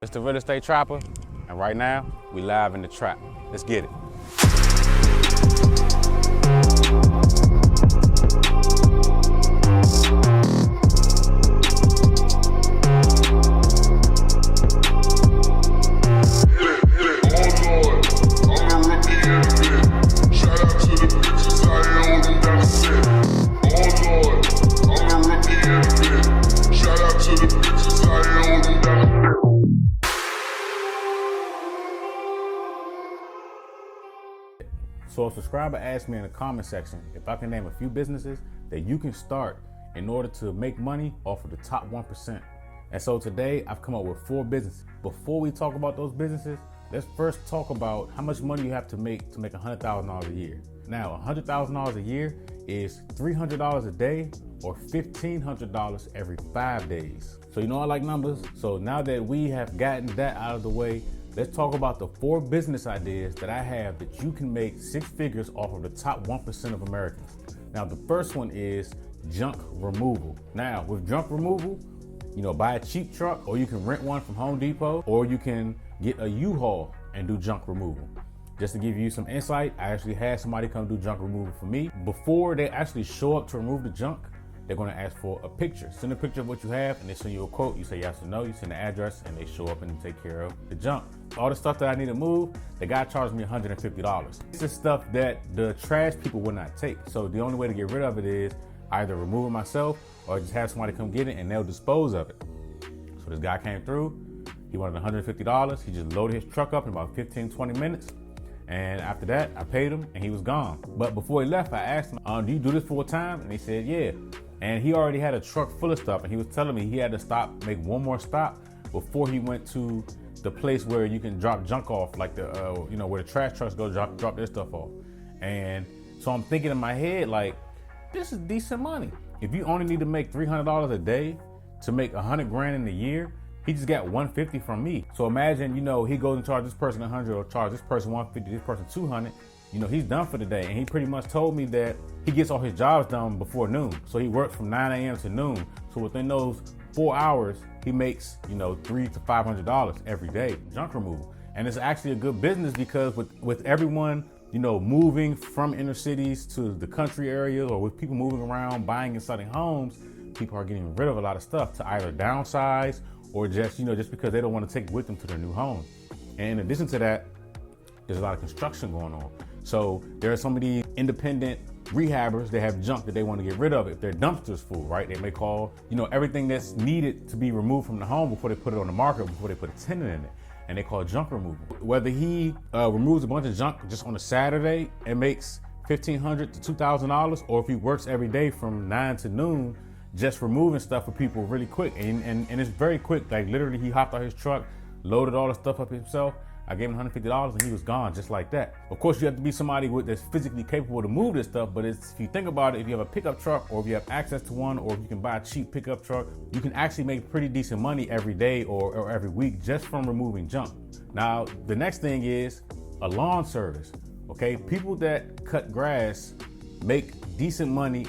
It's the Real Estate Trapper, and right now, we live in the trap. Let's get it. So a subscriber asked me in the comment section if I can name a few businesses that you can start in order to make money off of the top 1%. And so today I've come up with 4 businesses. Before we talk about those businesses, let's first talk about how much money you have to make $100,000 a year. Now, $100,000 a year is $300 a day or $1,500 every 5 days. So you know I like numbers. So now that we have gotten that out of the way, let's talk about the 4 business ideas that I have that you can make 6 figures off of the top 1% of Americans. Now, the first one is junk removal. Now, with junk removal, buy a cheap truck, or you can rent one from Home Depot, or you can get a U-Haul and do junk removal. Just to give you some insight, I actually had somebody come do junk removal for me. Before they actually show up to remove the junk, they're going to ask for a picture. Send a picture of what you have, and they send you a quote. You say yes or no. You send the address, and they show up and take care of the junk. All the stuff that I need to move, the guy charged me $150. This is stuff that the trash people will not take. So the only way to get rid of it is either remove it myself or just have somebody come get it, and they'll dispose of it. So this guy came through. He wanted $150. He just loaded his truck up in about 15, 20 minutes. And after that, I paid him, and he was gone. But before he left, I asked him, do you do this full time? And he said, yeah. And he already had a truck full of stuff, and he was telling me he had to make one more stop before he went to the place where you can drop junk off, like where the trash trucks go drop their stuff off. And so I'm thinking in my head, like, this is decent money. If you only need to make $300 a day to make $100,000 in a year, he just got $150 from me. So imagine, he goes and charge this person $100 or charge this person $150, this person $200. He's done for the day. And he pretty much told me that he gets all his jobs done before noon. So he works from 9 a.m. to noon. So within those 4 hours, he makes, $300 to $500 every day, junk removal. And it's actually a good business because with everyone, moving from inner cities to the country areas, or with people moving around, buying and selling homes, people are getting rid of a lot of stuff to either downsize or just because they don't want to take it with them to their new home. And in addition to that, there's a lot of construction going on. So there are so many independent rehabbers that have junk that they want to get rid of if their dumpster's full, right? They may call, everything that's needed to be removed from the home before they put it on the market, before they put a tenant in it. And they call it junk removal. Whether he removes a bunch of junk just on a Saturday and makes $1,500 to $2,000, or if he works every day from 9 to noon, just removing stuff for people really quick. And it's very quick. Like literally he hopped out his truck, loaded all the stuff up himself. I gave him $150 and he was gone just like that. Of course, you have to be somebody that's physically capable to move this stuff, but if you think about it, if you have a pickup truck, or if you have access to one, or if you can buy a cheap pickup truck, you can actually make pretty decent money every day or every week just from removing junk. Now, the next thing is a lawn service, okay? People that cut grass make decent money,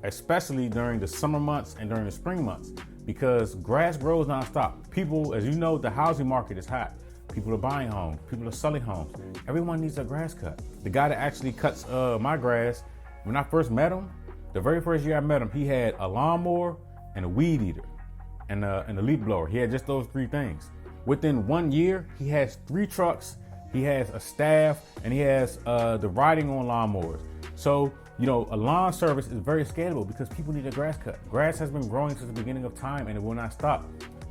especially during the summer months and during the spring months, because grass grows nonstop. People, as you know, the housing market is hot. People are buying homes, people are selling homes. Everyone needs a grass cut. The guy that actually cuts my grass, when I first met him, the very first year I met him, he had a lawnmower and a weed eater and a leaf blower. He had just those 3 things. Within 1 year, he has 3 trucks, he has a staff, and he has the riding on lawnmowers. So, a lawn service is very scalable because people need a grass cut. Grass has been growing since the beginning of time, and it will not stop.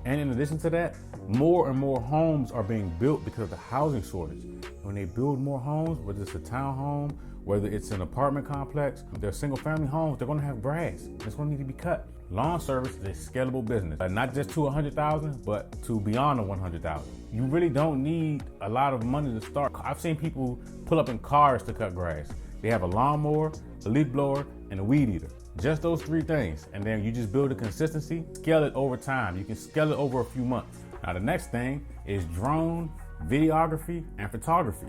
And in addition to that, more and more homes are being built because of the housing shortage. When they build more homes, whether it's a townhome, whether it's an apartment complex, they're single family homes, they're gonna have grass. It's gonna need to be cut. Lawn service is a scalable business, not just to 100,000, but to beyond the 100,000. You really don't need a lot of money to start. I've seen people pull up in cars to cut grass. They have a lawnmower, a leaf blower, and a weed eater. Just those 3 things. And then you just build a consistency, scale it over time. You can scale it over a few months. Now, the next thing is drone, videography, and photography.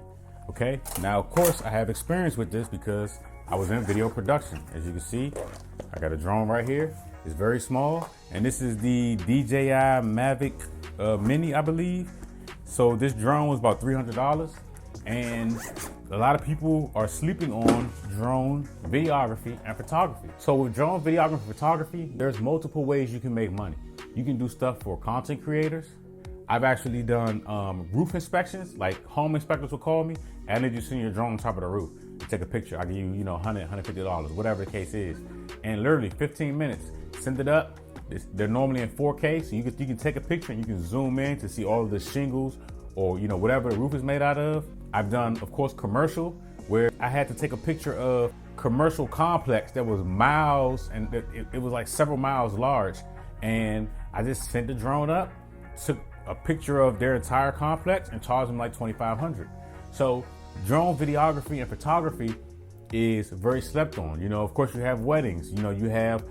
Okay. Now, of course, I have experience with this because I was in video production. As you can see, I got a drone right here. It's very small. And this is the DJI Mavic Mini, I believe. So this drone was about $300, and a lot of people are sleeping on drone videography and photography. So with drone videography and photography, there's multiple ways you can make money. You can do stuff for content creators. I've actually done roof inspections, like home inspectors will call me, and they just send your drone on top of the roof. Take a picture, I give you, $100, $150, whatever the case is. And literally 15 minutes, send it up. They're normally in 4K, so you can take a picture and you can zoom in to see all of the shingles or whatever the roof is made out of. I've done, of course, commercial, where I had to take a picture of commercial complex that was miles, and it was like several miles large. And I just sent the drone up, took a picture of their entire complex, and charged them like $2,500. So drone videography and photography is very slept on. Of course, you have weddings, you have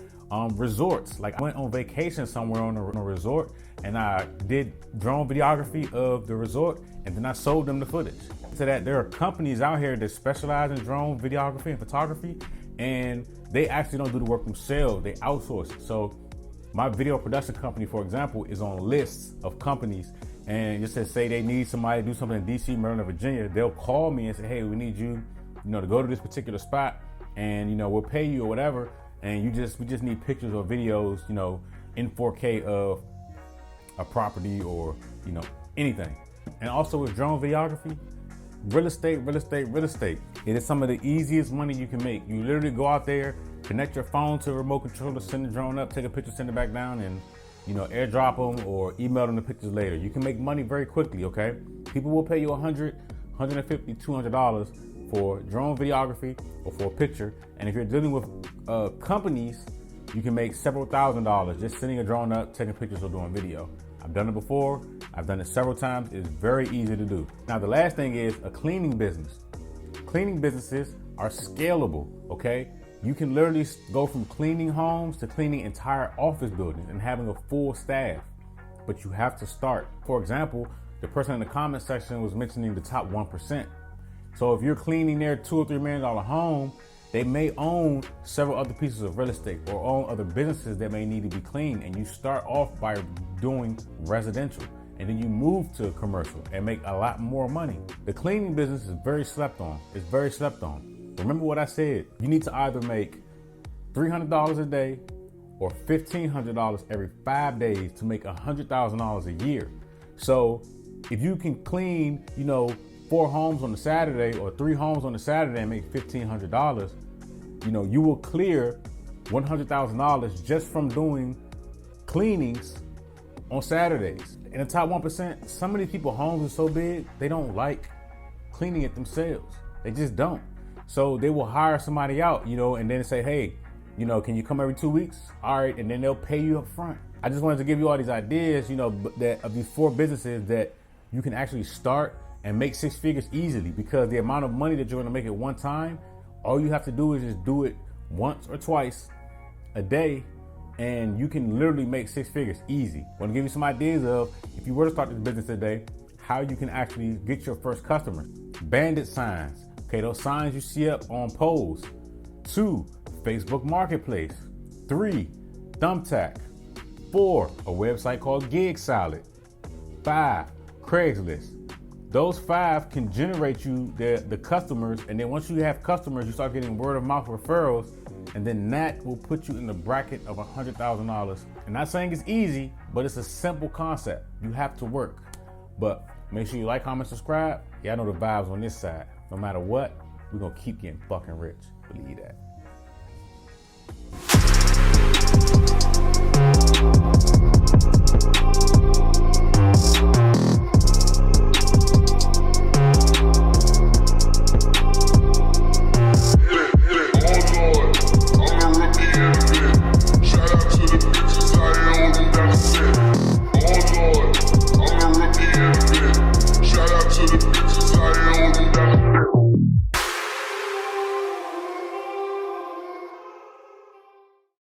resorts. Like I went on vacation somewhere on a resort, and I did drone videography of the resort, and then I sold them the footage. So that there are companies out here that specialize in drone videography and photography, and they actually don't do the work themselves, they outsource it. So my video production company, for example, is on lists of companies, and just say they need somebody to do something in DC, Maryland, Virginia, they'll call me and say, hey, we need you, to go to this particular spot, and we'll pay you or whatever, and we just need pictures or videos, in 4K of a property or anything. And also with drone videography, real estate. It is some of the easiest money you can make. You literally go out there, connect your phone to a remote controller, send the drone up, take a picture, send it back down, and airdrop them or email them the pictures later. You can make money very quickly, okay? People will pay you $100, $150, $200 for drone videography or for a picture. And if you're dealing with companies, you can make several $1,000s just sending a drone up, taking pictures or doing video. I've done it before. I've done it several times. It's very easy to do. Now, the last thing is a cleaning business. Cleaning businesses are scalable, okay? You can literally go from cleaning homes to cleaning entire office buildings and having a full staff, but you have to start. For example, the person in the comment section was mentioning the top 1%. So if you're cleaning their $2 or $3 million home, they may own several other pieces of real estate or own other businesses that may need to be cleaned. And you start off by doing residential, and then you move to commercial and make a lot more money. The cleaning business is very slept on. It's very slept on. Remember what I said. You need to either make $300 a day or $1,500 every 5 days to make $100,000 a year. So if you can clean, 4 homes on a Saturday or 3 homes on a Saturday and make $1,500, you will clear $100,000 just from doing cleanings on Saturdays. In the top 1%, some of these people homes are so big, they don't like cleaning it themselves. They just don't. So they will hire somebody out, and then say, hey, can you come every 2 weeks? All right, and then they'll pay you up front. I just wanted to give you all these ideas, that of these 4 businesses that you can actually start and make 6 figures easily, because the amount of money that you're gonna make at one time, all you have to do is just do it once or twice a day, and you can literally make 6 figures easy. I want to give you some ideas of, if you were to start this business today, how you can actually get your first customer. Bandit signs, okay, those signs you see up on poles. 2, Facebook Marketplace. 3, Thumbtack. 4, a website called Gig Salad. 5, Craigslist. Those 5 can generate you the customers, and then once you have customers, you start getting word of mouth referrals, and then that will put you in the bracket of $100,000. I'm not saying it's easy, but it's a simple concept. You have to work. But make sure you like, comment, subscribe. Yeah, I know the vibes on this side. No matter what, we're gonna keep getting fucking rich. Believe that.